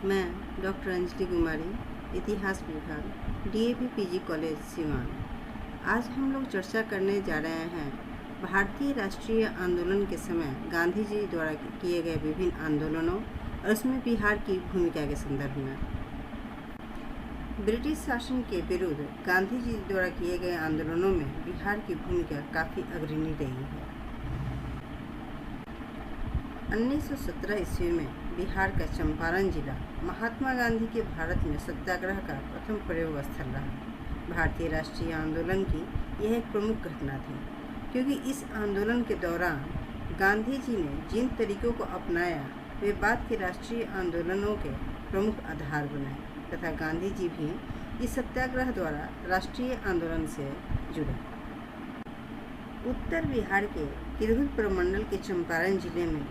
मैं डॉक्टर अंजलि कुमारी, इतिहास विभाग, डीएवी पीजी कॉलेज सिवान। आज हम लोग चर्चा करने जा रहे हैं भारतीय राष्ट्रीय आंदोलन के समय गांधी जी द्वारा किए गए विभिन्न आंदोलनों और उसमें बिहार की भूमिका के संदर्भ में। ब्रिटिश शासन के विरुद्ध गांधी जी द्वारा किए गए आंदोलनों में बिहार की भूमिका काफ़ी अग्रणी रही है। 1917 ईस्वी में बिहार का चंपारण जिला महात्मा गांधी के भारत में सत्याग्रह का प्रथम प्रयोग स्थल रहा। भारतीय राष्ट्रीय आंदोलन की यह एक प्रमुख घटना थी, क्योंकि इस आंदोलन के दौरान गांधी जी ने जिन तरीकों को अपनाया वे बाद के राष्ट्रीय आंदोलनों के प्रमुख आधार बने तथा गांधी जी भी इस सत्याग्रह द्वारा राष्ट्रीय आंदोलन से जुड़े। उत्तर बिहार के तिरहुत प्रमंडल के चंपारण जिले में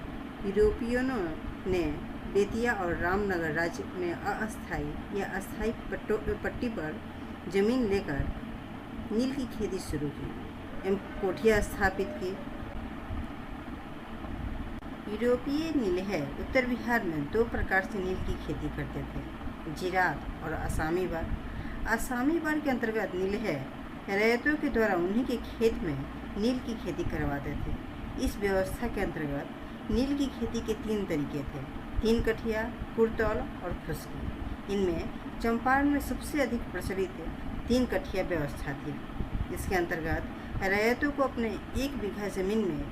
यूरोपियनों ने बेतिया और रामनगर राज्य में अस्थायी या अस्थायी पट्टी पर जमीन लेकर नील की खेती शुरू की एवं कोठियाँ स्थापित की। यूरोपीय नीलह उत्तर बिहार में दो प्रकार से नील की खेती करते थे, जीरात और आसामी बार। आसामी बार के अंतर्गत नीलह रैयतों के द्वारा उन्हीं के खेत में नील की खेती करवाते थे। इस व्यवस्था के अंतर्गत नील की खेती के 3 तरीके थे: 3 कठिया, कुरतौल और खुश्की। इनमें चंपारण में सबसे अधिक प्रचलित 3 कठिया व्यवस्था थी। इसके अंतर्गत रैयतों को अपने 1 बीघा जमीन में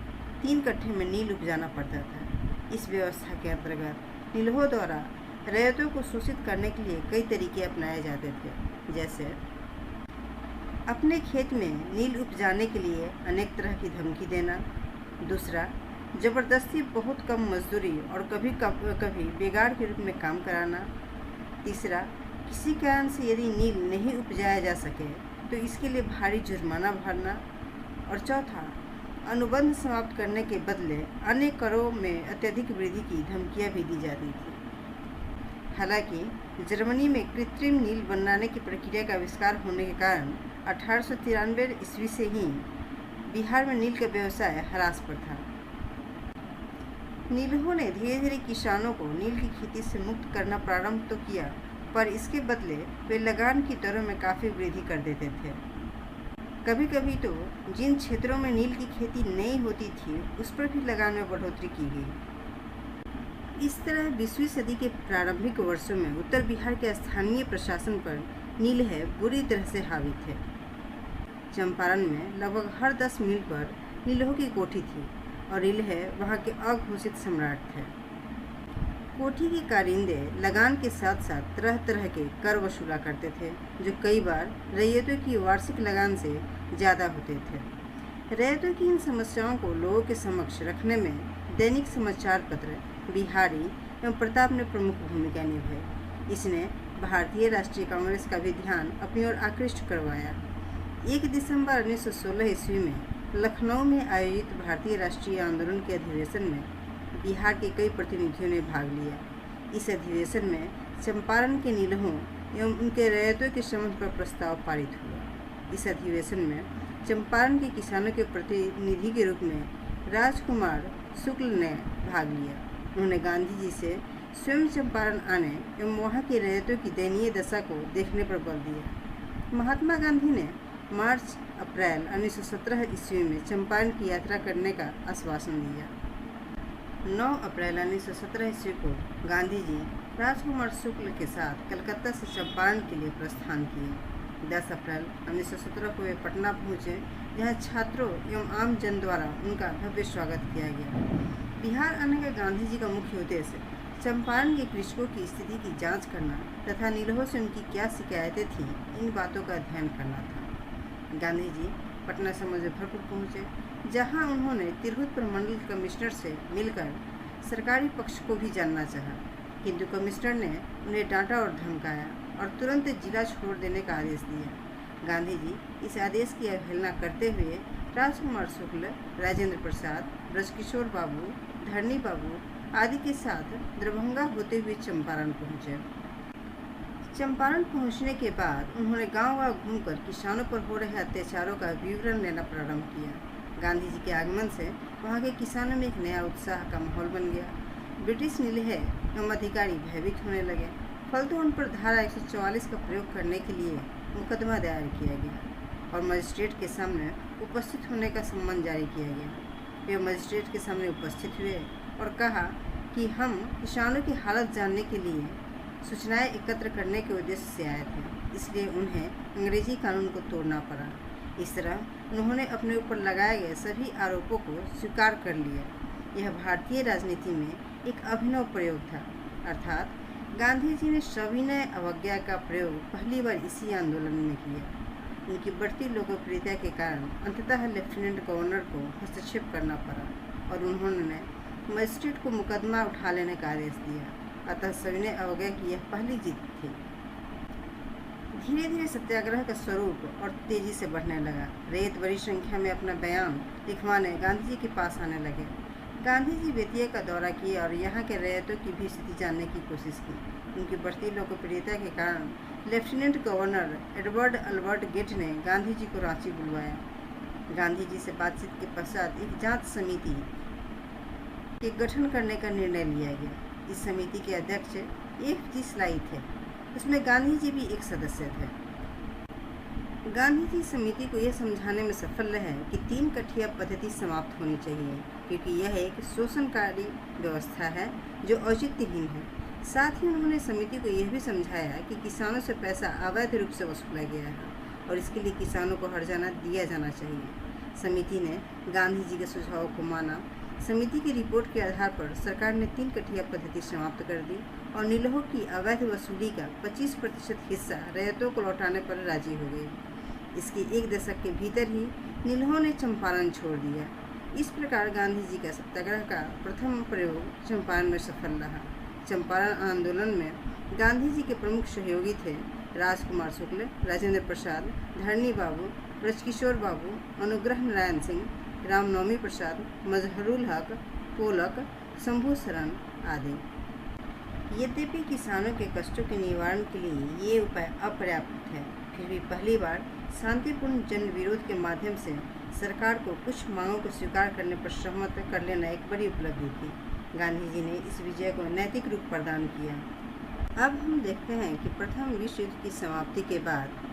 3 कट्ठे में नील उपजाना पड़ता था। इस व्यवस्था के अंतर्गत नीलहों द्वारा रैयतों को शोषित करने के लिए कई तरीके अपनाए जाते थे, जैसे अपने खेत में नील उपजाने के लिए अनेक तरह की धमकी देना। दूसरा, ज़बरदस्ती बहुत कम मजदूरी और कभी बेगार के रूप में काम कराना। तीसरा, किसी कारण से यदि नील नहीं उपजाया जा सके तो इसके लिए भारी जुर्माना भरना। और चौथा, अनुबंध समाप्त करने के बदले अन्य करों में अत्यधिक वृद्धि की धमकियां भी दी जाती थी। हालांकि जर्मनी में कृत्रिम नील बनाने की प्रक्रिया का आविष्कार होने के कारण 1893 ईस्वी से ही बिहार में नील का व्यवसाय ह्रास पर था। नीलहों ने धीरे धीरे किसानों को नील की खेती से मुक्त करना प्रारंभ तो किया, पर इसके बदले वे लगान की दरों में काफ़ी वृद्धि कर देते थे। कभी कभी तो जिन क्षेत्रों में नील की खेती नहीं होती थी उस पर भी लगान में बढ़ोतरी की गई। इस तरह 20वीं सदी के प्रारंभिक वर्षों में उत्तर बिहार के स्थानीय प्रशासन पर नीलह बुरी तरह से हावी थे। चंपारण में लगभग हर 10 मील पर नीलहों की कोठी थी और नीलह वहाँ के अघोषित सम्राट थे। कोठी के कारिंदे लगान के साथ साथ तरह तरह के कर वसूला करते थे, जो कई बार रैयतों की वार्षिक लगान से ज़्यादा होते थे। रैयतों की इन समस्याओं को लोगों के समक्ष रखने में दैनिक समाचार पत्र बिहारी एवं प्रताप ने प्रमुख भूमिका निभाई। इसने भारतीय राष्ट्रीय कांग्रेस का भी ध्यान अपनी ओर आकृष्ट करवाया। 1 दिसंबर 1916 ईस्वी में लखनऊ में आयोजित भारतीय राष्ट्रीय आंदोलन के अधिवेशन में बिहार के कई प्रतिनिधियों ने भाग लिया। इस अधिवेशन में चंपारण के नीलहों एवं उनके रैयतों के संबंध पर प्रस्ताव पारित हुआ। इस अधिवेशन में चंपारण के किसानों के प्रतिनिधि के रूप में राजकुमार शुक्ल ने भाग लिया। उन्होंने गांधी जी से स्वयं चंपारण आने एवं वहाँ के रैयतों की दयनीय दशा को देखने पर बल दिया। महात्मा गांधी ने मार्च-अप्रैल 1917 ईस्वी में चंपारण की यात्रा करने का आश्वासन दिया। 9 अप्रैल 1917 ईस्वी को गांधी जी राजकुमार शुक्ल के साथ कलकत्ता से चंपारण के लिए प्रस्थान किए। 10 अप्रैल 1917 को वे पटना पहुँचे, जहाँ छात्रों एवं आम जन द्वारा उनका भव्य स्वागत किया गया। बिहार आने का गांधी जी का मुख्य उद्देश्य चंपारण के कृषकों की स्थिति की जांच करना तथा नीलहों से उनकी क्या शिकायतें थीं, इन बातों का अध्ययन करना था। गांधी जी पटना से मुजफ्फरपुर पहुँचे, जहां उन्होंने तिरहुत प्रमंडल कमिश्नर से मिलकर सरकारी पक्ष को भी जानना चाहा, किंतु कमिश्नर ने उन्हें डांटा और धमकाया और तुरंत जिला छोड़ देने का आदेश दिया। गांधी जी इस आदेश की अवहेलना करते हुए राजकुमार शुक्ल, राजेंद्र प्रसाद, ब्रजकिशोर बाबू, धरनी बाबू आदि के साथ दरभंगा होते हुए चंपारण पहुँचे। चंपारण पहुंचने के बाद उन्होंने गांव-गांव घूमकर किसानों पर हो रहे अत्याचारों का विवरण लेना प्रारंभ किया। गांधी जी के आगमन से वहां के किसानों में एक नया उत्साह का माहौल बन गया। ब्रिटिश नीलह एवं अधिकारी भयभीत होने लगे। फलतू उन पर धारा 144 का प्रयोग करने के लिए मुकदमा दायर किया गया और मजिस्ट्रेट के सामने उपस्थित होने का सम्मन जारी किया गया। वे मजिस्ट्रेट के सामने उपस्थित हुए और कहा कि हम किसानों की हालत जानने के लिए सूचनाएं एकत्र करने के उद्देश्य से आए थे, इसलिए उन्हें अंग्रेजी कानून को तोड़ना पड़ा। इस तरह उन्होंने अपने ऊपर लगाए गए सभी आरोपों को स्वीकार कर लिया। यह भारतीय राजनीति में एक अभिनव प्रयोग था, अर्थात गांधी जी ने सविनय अवज्ञा का प्रयोग पहली बार इसी आंदोलन में किया। उनकी बढ़ती लोकप्रियता के कारण अंततः लेफ्टिनेंट गवर्नर को हस्तक्षेप करना पड़ा और उन्होंने मजिस्ट्रेट को मुकदमा उठा लेने का आदेश दिया। अतः सविनय अवज्ञा की यह पहली जीत थी। धीरे धीरे सत्याग्रह का स्वरूप और तेजी से बढ़ने लगा। रैयत बड़ी संख्या में अपना बयान लिखवाने गांधी जी के पास आने लगे। गांधी जी बेतिया का दौरा किए और यहाँ के रैयतों की भी स्थिति जानने की कोशिश की। उनकी बढ़ती लोकप्रियता के कारण lieutenant governor Edward Albert Gait ने गांधी जी को रांची बुलवाया। गांधी जी से बातचीत के पश्चात एक जांच समिति के गठन करने का निर्णय लिया गया। इस समिति के अध्यक्ष F.G. स्लाई थे। उसमें गांधी जी भी एक सदस्य थे। गांधी जी समिति को यह समझाने में सफल रहे कि 3 कठिया पद्धति समाप्त होनी चाहिए, क्योंकि यह एक शोषणकारी व्यवस्था है जो औचित्यहीन है। साथ ही उन्होंने समिति को यह भी समझाया कि किसानों से पैसा अवैध रूप से वसूला गया है और इसके लिए किसानों को हर्जाना दिया जाना चाहिए। समिति ने गांधी जी के सुझावों को माना। समिति की रिपोर्ट के आधार पर सरकार ने 3 कठिया पद्धति समाप्त कर दी और नीलहों की अवैध वसूली का 25% हिस्सा रैयतों को लौटाने पर राजी हो गई। इसके 1 दशक के भीतर ही नीलहों ने चंपारण छोड़ दिया। इस प्रकार गांधी जी का सत्याग्रह का प्रथम प्रयोग चंपारण में सफल रहा। चंपारण आंदोलन में गांधी जी के प्रमुख सहयोगी थे राजकुमार शुक्ल, राजेंद्र प्रसाद, धरणी बाबू, ब्रजकिशोर बाबू, अनुग्रह नारायण सिंह, रामनवमी प्रसाद, मजहरुल हक, पोलक, शंभू शरण आदि। यद्यपि किसानों के कष्टों के निवारण के लिए ये उपाय अपर्याप्त थे, फिर भी पहली बार शांतिपूर्ण जन विरोध के माध्यम से सरकार को कुछ मांगों को स्वीकार करने पर सहमत कर लेना एक बड़ी उपलब्धि थी। गांधी जी ने इस विजय को नैतिक रूप प्रदान किया। अब हम देखते हैं कि प्रथम विश्व युद्ध की समाप्ति के बाद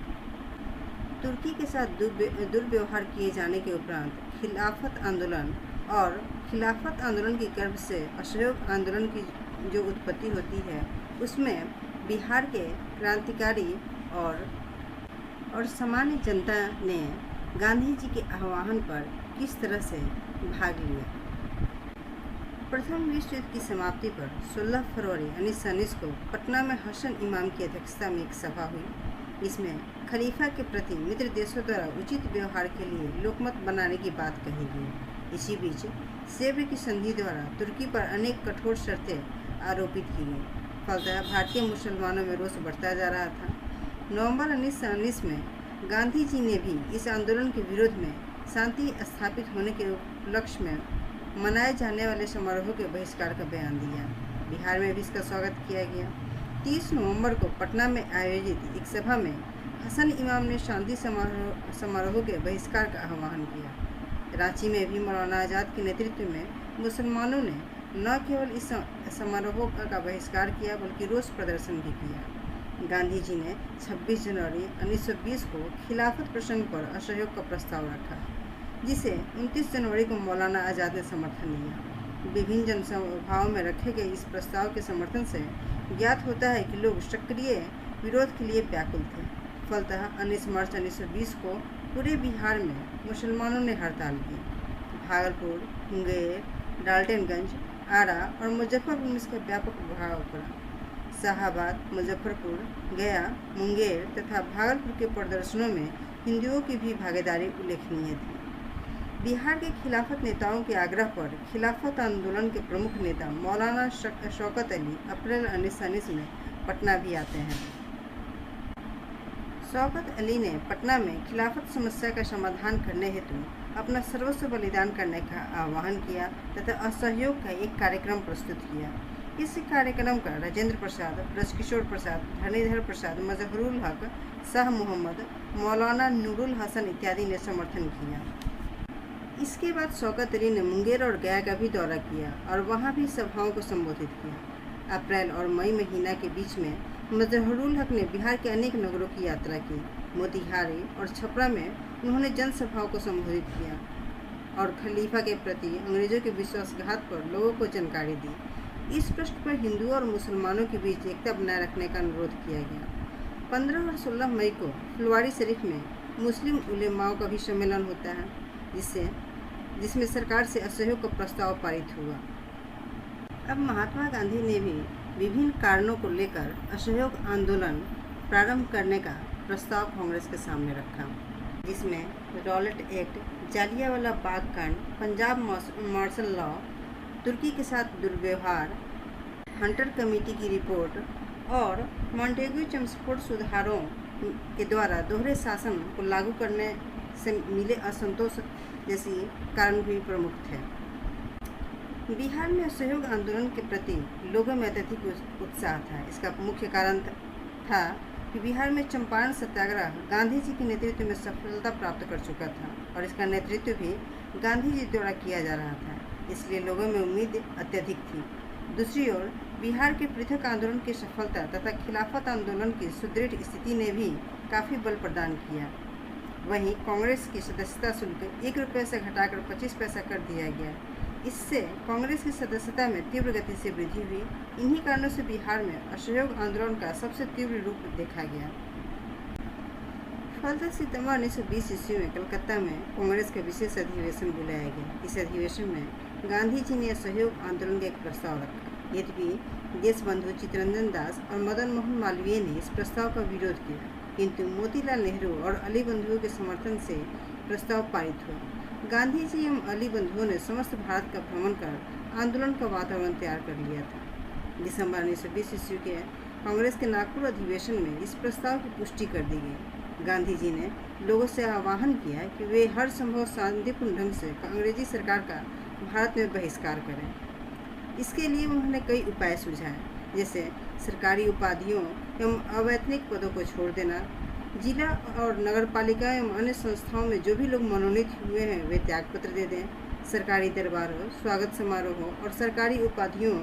तुर्की के साथ दुर्व्यवहार किए जाने के उपरांत खिलाफत आंदोलन और खिलाफत आंदोलन की गर्भ से असहयोग आंदोलन की जो उत्पत्ति होती है, उसमें बिहार के क्रांतिकारी और सामान्य जनता ने गांधी जी के आह्वान पर किस तरह से भाग लिया। प्रथम विश्व युद्ध की समाप्ति पर 16 फरवरी 1919 को पटना में हसन इमाम की अध्यक्षता में एक सभा हुई। इसमें खलीफा के प्रति मित्र देशों द्वारा उचित व्यवहार के लिए लोकमत बनाने की बात कही गई। इसी बीच सेव्र की संधि द्वारा तुर्की पर अनेक कठोर शर्तें आरोपित की गई। फलतः भारतीय मुसलमानों में रोष बढ़ता जा रहा था। नवंबर 1919 में गांधी जी ने भी इस आंदोलन के विरोध में शांति स्थापित होने के उपलक्ष्य में मनाए जाने वाले समारोह के बहिष्कार का बयान दिया। बिहार में भी इसका स्वागत किया गया। 30 नवंबर को पटना में आयोजित एक सभा में हसन इमाम ने शांति समारोह के बहिष्कार का आह्वान किया। रांची में भी मौलाना आज़ाद के नेतृत्व में मुसलमानों ने न केवल इस समारोह का बहिष्कार किया बल्कि रोष प्रदर्शन भी किया। गांधी जी ने 26 जनवरी 1920 को खिलाफत प्रसंग पर असहयोग का प्रस्ताव रखा, जिसे 29 जनवरी को मौलाना आज़ाद ने समर्थन दिया। विभिन्न जनसभाओं में रखे गए इस प्रस्ताव के समर्थन से ज्ञात होता है कि लोग सक्रिय विरोध के लिए व्याकुल थे। फलतः 19 मार्च 1920 को पूरे बिहार में मुसलमानों ने हड़ताल की। भागलपुर, मुंगेर, डाल्टनगंज, आरा और मुजफ्फरपुर में इसका व्यापक प्रभाव पड़ा। शाहाबाद, मुजफ्फरपुर, गया, मुंगेर तथा भागलपुर के प्रदर्शनों में हिंदुओं की भी भागीदारी उल्लेखनीय थी। बिहार के खिलाफत नेताओं के आग्रह पर खिलाफत आंदोलन के प्रमुख नेता मौलाना शौकत अली अप्रैल 1919 में पटना भी आते हैं। शौकत अली ने पटना में खिलाफत समस्या का समाधान करने हेतु अपना सर्वस्व बलिदान करने का आह्वान किया तथा असहयोग का एक कार्यक्रम प्रस्तुत किया। इस कार्यक्रम का राजेंद्र प्रसाद, ब्रजकिशोर प्रसाद, धरणीधर प्रसाद, मजहरुल हक, शाह मोहम्मद, मौलाना नूरुल हसन इत्यादि ने समर्थन किया। इसके बाद शौकत अली ने मुंगेर और गया का भी दौरा किया और वहां भी सभाओं को संबोधित किया। अप्रैल और मई महीना के बीच में मजहरुल हक ने बिहार के अनेक नगरों की यात्रा की। मोतिहारी और छपरा में उन्होंने जनसभाओं को संबोधित किया और खलीफा के प्रति अंग्रेजों के विश्वासघात पर लोगों को जानकारी दी। इस पृष्ठ पर हिंदुओं और मुसलमानों के बीच एकता बनाए रखने का अनुरोध किया गया। 15 और 16 मई को फुलवारी शरीफ में मुस्लिम उलेमाओं का भी सम्मेलन होता है, जिसमें सरकार से असहयोग का प्रस्ताव पारित हुआ। अब महात्मा गांधी ने भी विभिन्न कारणों को लेकर असहयोग आंदोलन प्रारंभ करने का प्रस्ताव कांग्रेस के सामने रखा, जिसमें रॉलेट एक्ट, जालियांवाला बाग कांड, पंजाब मार्शल लॉ, तुर्की के साथ दुर्व्यवहार, हंटर कमेटी की रिपोर्ट और मॉन्टेग्यू चम्सफोर्ड सुधारों के द्वारा दोहरे शासन को लागू करने से मिले असंतोष जैसी कारण भी प्रमुख थे। बिहार में असहयोग आंदोलन के प्रति लोगों में अत्यधिक उत्साह था। इसका मुख्य कारण था कि बिहार में चंपारण सत्याग्रह गांधी जी के नेतृत्व में सफलता प्राप्त कर चुका था और इसका नेतृत्व भी गांधी जी द्वारा किया जा रहा था, इसलिए लोगों में उम्मीद अत्यधिक थी। दूसरी ओर बिहार के पृथक आंदोलन की सफलता तथा खिलाफत आंदोलन की सुदृढ़ स्थिति ने भी काफ़ी बल प्रदान किया। वहीं कांग्रेस की सदस्यता शुल्क 1 रुपये से घटाकर 25 पैसा कर दिया गया। इससे कांग्रेस की सदस्यता में तीव्र गति से वृद्धि हुई। इन्हीं कारणों से बिहार में असहयोग आंदोलन का सबसे तीव्र रूप देखा गया। 12 सितंबर 1920 ईस्वी में कलकत्ता में कांग्रेस का विशेष अधिवेशन बुलाया गया। इस अधिवेशन में गांधी जी ने असहयोग आंदोलन का एक प्रस्ताव रखा। यद्यपि देशबंधु चित्तरंजन दास और मदन मोहन मालवीय ने इस प्रस्ताव का विरोध किया, किंतु मोतीलाल नेहरू और अली बंधुओं के समर्थन से प्रस्ताव पारित हुआ। गांधी जी एवं अली बंधुओं ने समस्त भारत का भ्रमण कर आंदोलन का वातावरण तैयार कर लिया था। दिसंबर 1920 ईस्वी के कांग्रेस के नागपुर अधिवेशन में इस प्रस्ताव की पुष्टि कर दी गई। गांधी जी ने लोगों से आह्वान किया कि वे हर संभव शांतिपूर्ण ढंग से अंग्रेजी सरकार का भारत में बहिष्कार करें। इसके लिए उन्होंने कई उपाय सुझाए, जैसे सरकारी उपाधियों एवं अवैतनिक पदों को छोड़ देना, जिला और नगर पालिका एवं अन्य संस्थाओं में जो भी लोग मनोनीत हुए हैं वे त्यागपत्र दे दें, सरकारी दरबारों, स्वागत समारोहों और सरकारी उपाधियों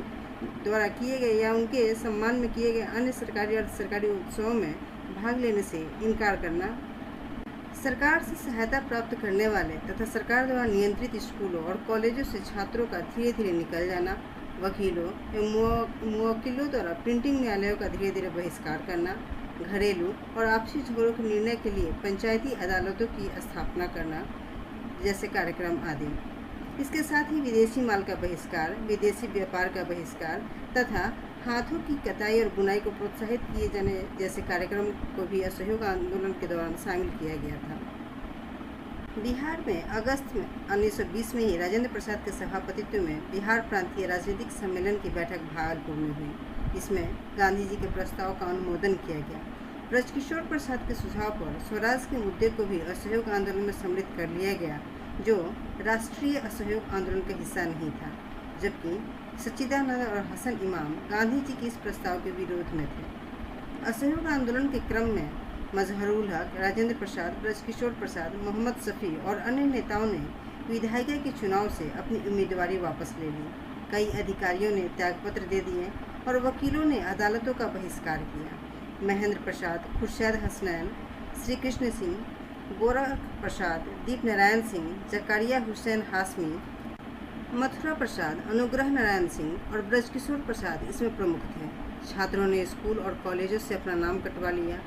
द्वारा किए गए या उनके सम्मान में किए गए अन्य सरकारी और सरकारी उत्सवों में भाग लेने से इनकार करना, सरकार से सहायता प्राप्त करने वाले तथा सरकार द्वारा नियंत्रित स्कूलों और कॉलेजों से छात्रों का धीरे धीरे निकल जाना, वकीलों एवं मुवक्किलों द्वारा प्रिंटिंग न्यायालयों का धीरे धीरे बहिष्कार करना, घरेलू और आपसी झगड़ों के निर्णय के लिए पंचायती अदालतों की स्थापना करना जैसे कार्यक्रम आदि। इसके साथ ही विदेशी माल का बहिष्कार, विदेशी व्यापार का बहिष्कार तथा हाथों की कताई और बुनाई को प्रोत्साहित किए जाने जैसे कार्यक्रम को भी असहयोग आंदोलन के दौरान शामिल किया गया था। बिहार में अगस्त में 1920 में ही राजेंद्र प्रसाद के सभापतित्व में बिहार प्रांतीय राजनीतिक सम्मेलन की बैठक भागलपुर में हुई। इसमें गांधी जी के प्रस्ताव का अनुमोदन किया गया। ब्रजकिशोर प्रसाद के सुझाव पर स्वराज के मुद्दे को भी असहयोग आंदोलन में सम्मिलित कर लिया गया, जो राष्ट्रीय असहयोग आंदोलन का हिस्सा नहीं था, जबकि सच्चिदानंद और हसन इमाम गांधी जी के इस प्रस्ताव के विरोध में थे। असहयोग आंदोलन के क्रम में मजहरुल हक, राजेंद्र प्रसाद, ब्रजकिशोर प्रसाद, मोहम्मद शफी और अन्य नेताओं ने विधायिका के चुनाव से अपनी उम्मीदवारी वापस ले ली। कई अधिकारियों ने त्यागपत्र दे दिए और वकीलों ने अदालतों का बहिष्कार किया। महेंद्र प्रसाद, खुर्शीद हसनैन, श्री कृष्ण सिंह, गोरख प्रसाद, दीप नारायण सिंह, जकारिया हुसैन हाशमी, मथुरा प्रसाद, अनुग्रह नारायण सिंह और ब्रजकिशोर प्रसाद इसमें प्रमुख थे। छात्रों ने स्कूल और कॉलेजों से अपना नाम कटवा लिया।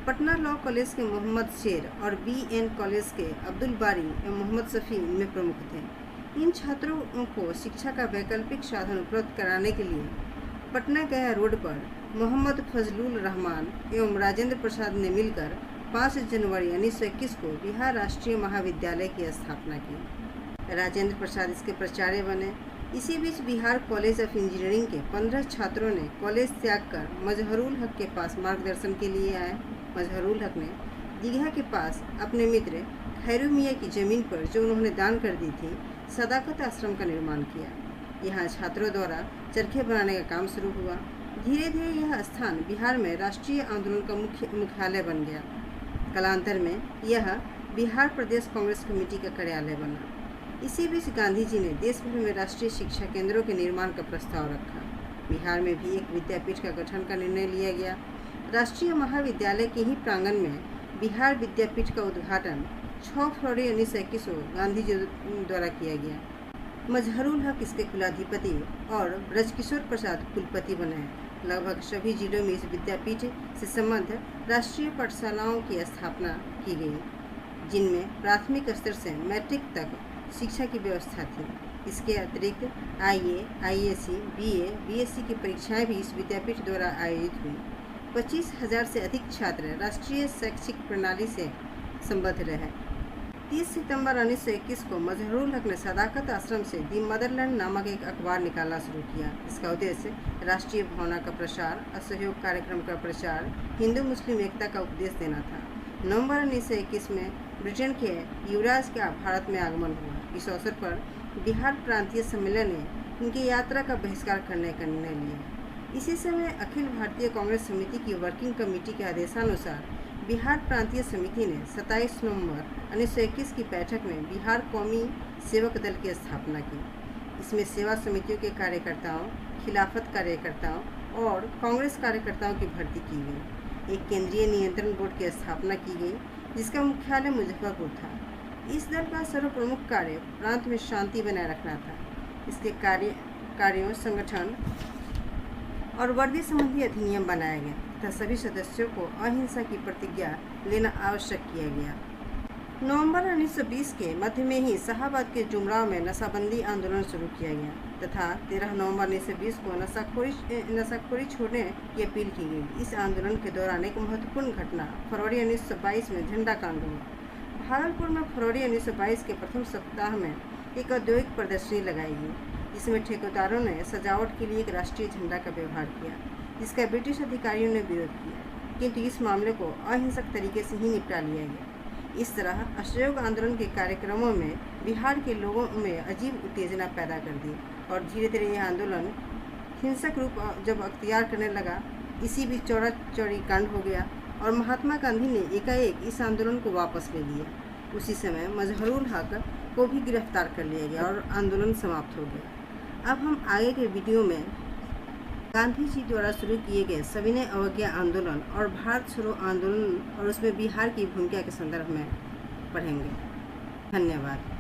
पटना लॉ कॉलेज के मोहम्मद शेर और BN कॉलेज के अब्दुल बारी एवं मोहम्मद शफी इनमें प्रमुख थे। इन छात्रों को शिक्षा का वैकल्पिक साधन उपलब्ध कराने के लिए पटना गया रोड पर मोहम्मद फजलुल रहमान एवं राजेंद्र प्रसाद ने मिलकर 5 जनवरी 1921 को बिहार राष्ट्रीय महाविद्यालय की स्थापना की। राजेंद्र प्रसाद इसके प्राचार्य बने। इसी बीच बिहार कॉलेज ऑफ इंजीनियरिंग के 15 छात्रों ने कॉलेज त्याग कर मजहरुल हक के पास मार्गदर्शन के लिए आए। मजहरुल हक ने दीघा के पास अपने मित्र खैरू मियाँ की ज़मीन पर, जो उन्होंने दान कर दी थी, सदाकत आश्रम का निर्माण किया। यहाँ छात्रों द्वारा चरखे बनाने का काम शुरू हुआ। धीरे धीरे यह स्थान बिहार में राष्ट्रीय आंदोलन का मुख्यालय बन गया। कालांतर में यह बिहार प्रदेश कांग्रेस कमेटी का कार्यालय बना। इसी बीच गांधी जी ने देश भर में राष्ट्रीय शिक्षा केंद्रों के निर्माण का प्रस्ताव रखा। बिहार में भी एक विद्यापीठ का गठन का निर्णय लिया गया। राष्ट्रीय महाविद्यालय के ही प्रांगण में बिहार विद्यापीठ का उद्घाटन 6 फरवरी 1921 को गांधी जी द्वारा किया गया। मजहरुल हक इसके कुलाधिपति और ब्रजकिशोर प्रसाद कुलपति बने। लगभग सभी जिलों में इस विद्यापीठ से संबद्ध राष्ट्रीय पाठशालाओं की स्थापना की गई, जिनमें प्राथमिक स्तर से मैट्रिक तक शिक्षा की व्यवस्था थी। इसके अतिरिक्त आईए, आईएससी, बीए, बीएससी की परीक्षाएं भी इस विद्यापीठ द्वारा आयोजित हुई। 25,000 से अधिक छात्र राष्ट्रीय शैक्षिक प्रणाली से संबद्ध रहे। 30 सितंबर 1921 को मजहरुल हक ने सदाकत आश्रम से दी मदरलैंड नामक एक अखबार निकालना शुरू किया। इसका उद्देश्य राष्ट्रीय भावना का प्रसार, असहयोग कार्यक्रम का प्रचार, हिंदू मुस्लिम एकता का उपदेश देना था। नवंबर 1921 में ब्रिटेन के युवराज का भारत में आगमन हुआ। इस अवसर पर बिहार प्रांतीय सम्मेलन ने उनकी यात्रा का बहिष्कार करने का निर्णय लिया। इसी समय अखिल भारतीय कांग्रेस समिति की वर्किंग कमेटी के आदेशानुसार बिहार प्रांतीय समिति ने 27 नवंबर 1921 की बैठक में बिहार कौमी सेवक दल की स्थापना की। इसमें सेवा समितियों के कार्यकर्ताओं, खिलाफत कार्यकर्ताओं और कांग्रेस कार्यकर्ताओं की भर्ती की गई। एक केंद्रीय नियंत्रण बोर्ड की स्थापना की गई, जिसका मुख्यालय मुजफ्फरपुर था। इस दल का सर्वप्रमुख कार्य प्रांत में शांति बनाए रखना था। इसके कार्यों, संगठन और वर्दी संबंधी अधिनियम बनाया गया तथा सभी सदस्यों को अहिंसा की प्रतिज्ञा लेना आवश्यक किया गया। नवंबर 1920 के मध्य में ही शाहाबाद के जुमराव में नशाबंदी आंदोलन शुरू किया गया तथा 13 नवंबर 1920 को नशाखोरी छोड़ने की अपील की गई। इस आंदोलन के दौरान एक महत्वपूर्ण घटना फरवरी 1922 में झंडा कांड हुआ। भागलपुर में फरवरी 1922 के प्रथम सप्ताह में एक औद्योगिक प्रदर्शनी लगाई गई, जिसमें ठेकेदारों ने सजावट के लिए एक राष्ट्रीय झंडा का व्यवहार किया, जिसका ब्रिटिश अधिकारियों ने विरोध किया, किंतु इस मामले को अहिंसक तरीके से ही निपटा लिया गया। इस तरह असहयोग आंदोलन के कार्यक्रमों में बिहार के लोगों में अजीब उत्तेजना पैदा कर दी और धीरे धीरे यह आंदोलन हिंसक रूप जब अख्तियार करने लगा, इसी बीच चौड़ा चौड़ी कांड हो गया और महात्मा गांधी ने एकाएक इस आंदोलन को वापस ले लिया। उसी समय मजहरुल हक को भी गिरफ्तार कर लिया गया और आंदोलन समाप्त हो गया। अब हम आगे के वीडियो में गांधी जी द्वारा शुरू किए गए सविनय अवज्ञा आंदोलन और भारत छोड़ो आंदोलन और उसमें बिहार की भूमिका के संदर्भ में पढ़ेंगे। धन्यवाद।